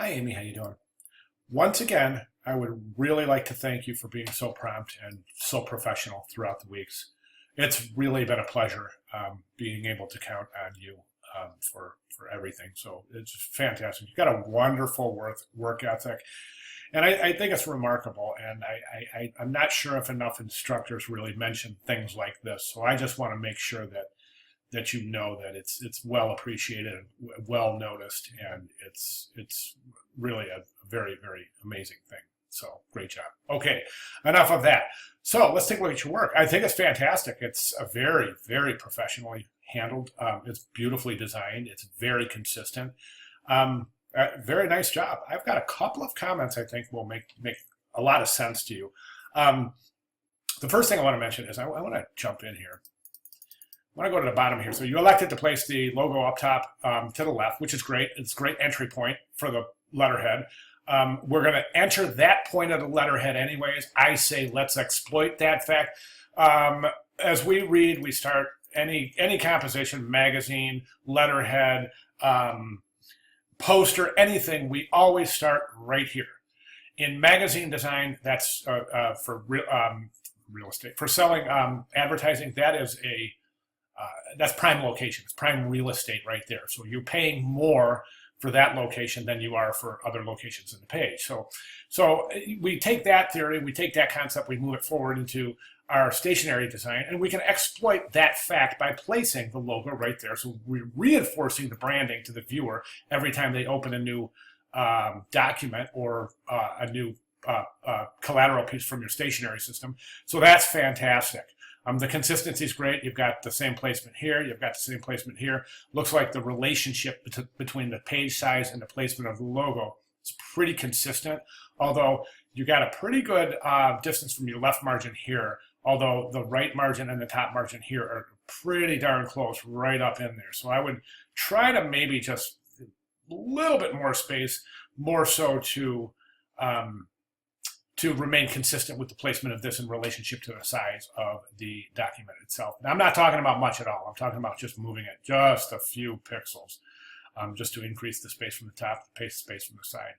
Hi, Amy. How you doing? Once again, I would really like to thank you for being so prompt and so professional throughout the weeks. It's really been a pleasure being able to count on you for everything. So it's fantastic. You've got a wonderful work ethic, and I think it's remarkable. And I'm not sure if enough instructors really mention things like this. So I just want to make sure that you know that it's well appreciated and well noticed, and it's really a very amazing thing. So great job. Okay, enough of that. So let's take a look at your work. I think it's fantastic. It's a very professionally handled. It's beautifully designed. It's very consistent. Very nice job. I've got a couple of comments I think will make a lot of sense to you. The first thing I want to mention is I want to jump in here. I want to go to the bottom here. So you elected to place the logo up top to the left, which is great. It's a great entry point for the letterhead. We're going to enter that point of the letterhead anyways. I say let's exploit that fact. As we read, we start any composition, magazine, letterhead, poster, anything, we always start right here. In magazine design, that's for real estate. For selling advertising, that is that's prime location. It's prime real estate right there. So you're paying more for that location than you are for other locations in the page. So we take that theory, we take that concept, we move it forward into our stationery design, and we can exploit that fact by placing the logo right there. So we're reinforcing the branding to the viewer every time they open a new document or a new collateral piece from your stationery system. So that's fantastic. The consistency is great. You've got the same placement here. You've got the same placement here. Looks like the relationship between the page size and the placement of the logo is pretty consistent, although you got a pretty good distance from your left margin here, although the right margin and the top margin here are pretty darn close right up in there. So I would try to maybe just a little bit more space, more so to remain consistent with the placement of this in relationship to the size of the document itself. Now, I'm not talking about much at all. I'm talking about just moving it just a few pixels, just to increase the space from the top, the space from the side.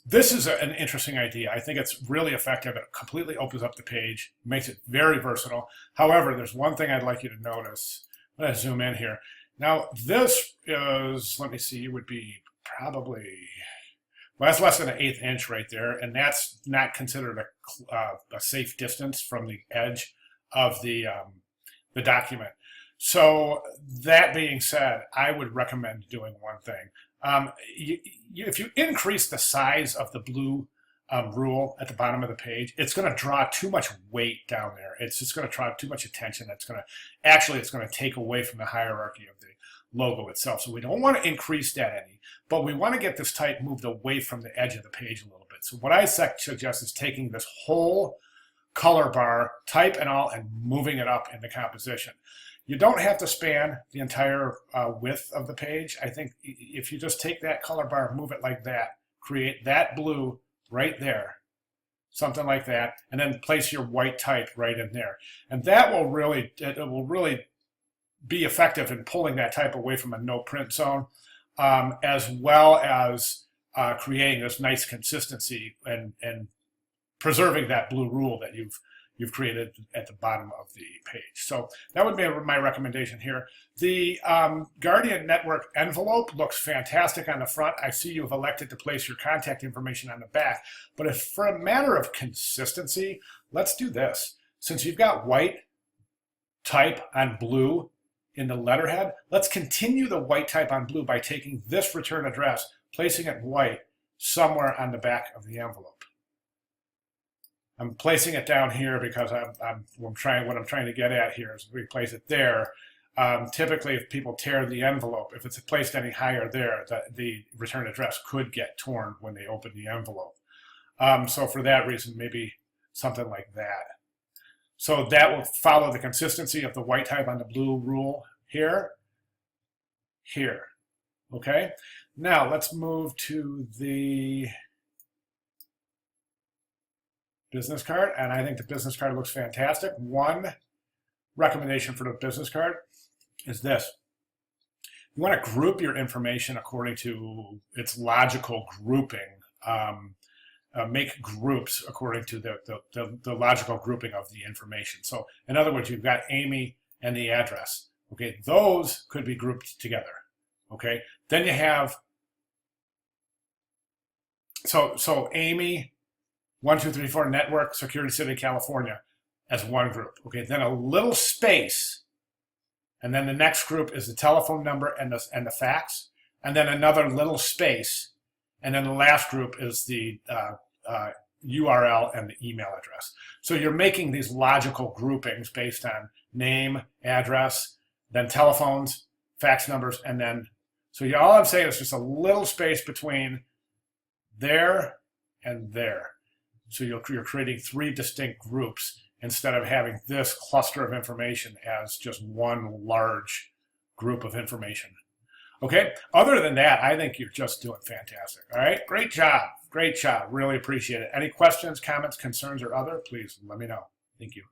This is an interesting idea. I think it's really effective. It completely opens up the page, makes it very versatile. However, there's one thing I'd like you to notice. I'm going to zoom in here. Now, this is, let me see, you would be probably... Well, that's less than an 1/8 inch right there, and that's not considered a safe distance from the edge of the document. So that being said, I would recommend doing one thing. If you increase the size of the blue rule at the bottom of the page, it's going to draw too much weight down there. It's just going to draw too much attention. It's going to take away from the hierarchy of the logo itself. So we don't want to increase that any, but we want to get this type moved away from the edge of the page a little bit. So what I suggest is taking this whole color bar, type and all, and moving it up in the composition. You don't have to span the entire width of the page. I think if you just take that color bar, move it like that, create that blue right there, something like that, and then place your white type right in there. And that will really, it will really be effective in pulling that type away from a no print zone, as well as creating this nice consistency and preserving that blue rule that you've created at the bottom of the page. So that would be my recommendation here. The Guardian Network envelope looks fantastic on the front. I see you've elected to place your contact information on the back, but if for a matter of consistency, let's do this. Since you've got white type on blue in the letterhead, let's continue the white type on blue by taking this return address, placing it white somewhere on the back of the envelope. I'm placing it down here because what I'm trying to get at here is we place it there. Typically, if people tear the envelope, if it's placed any higher there, the return address could get torn when they open the envelope. So for that reason, maybe something like that. So that will follow the consistency of the white type on the blue rule here, here. Okay? Now let's move to the business card, and I think the business card looks fantastic. One recommendation for the business card is this. You want to group your information according to its logical grouping. Make groups according to the logical grouping of the information. So in other words, you've got Amy and the address. Okay, those could be grouped together. Okay, then you have, so Amy, 1234 Network, Security City, California, as one group. Okay, then a little space, and then the next group is the telephone number and the fax, and then another little space, and then the last group is the URL and the email address. So you're making these logical groupings based on name, address, then telephones, fax numbers, and then, so all I'm saying is just a little space between there and there. So you're creating 3 distinct groups instead of having this cluster of information as just one large group of information. Okay, other than that, I think you're just doing fantastic. All right, great job. Great job. Really appreciate it. Any questions, comments, concerns, or other, please let me know. Thank you.